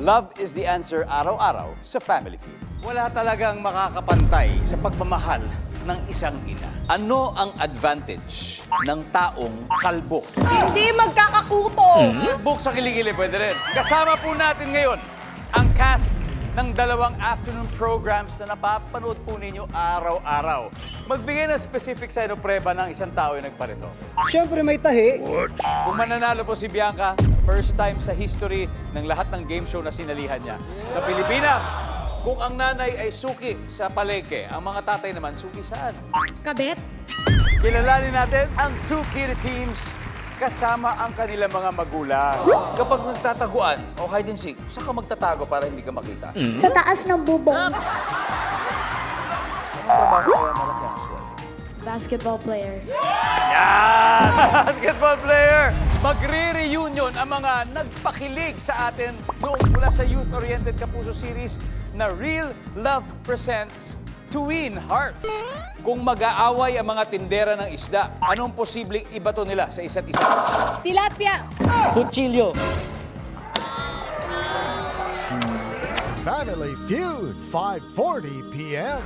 Love is the answer araw-araw sa Family Feud. Wala talagang makakapantay sa pagmamahal ng isang ina. Ano ang advantage ng taong kalbo? Hindi magkakakuto. Book sa kilikili, pwede rin. Kasama po natin ngayon ang cast ng dalawang afternoon programs na napapanood po ninyo araw-araw. Magbigay ng specific sign of preba ng isang tao yung nagparito. Siyempre may tahi. Kung mananalo po si Bianca, first time sa history ng lahat ng game show na sinalihan niya. Sa Pilipinas, kung ang nanay ay suki sa palengke, ang mga tatay naman suki saan? Kabet? Kilalanin natin ang two kitty teams kasama ang kanilang mga magulang. Kapag nagtataguan o hide and seek, saan ka magtatago para hindi ka makita? Sa taas ng bubong. Anong trabaho kaya malaki ang sweldo? Basketball player. Yan! Basketball player! Magre-reunion ang mga nagpakilig sa atin noong mula sa youth-oriented Kapuso series na Real Love Presents Twin Hearts. Kung mag-aaway ang mga tindera ng isda, anong posibleng ibato nila sa isa't isa? Tilapia. Kutsilyo. Family Feud, 5:40 p.m.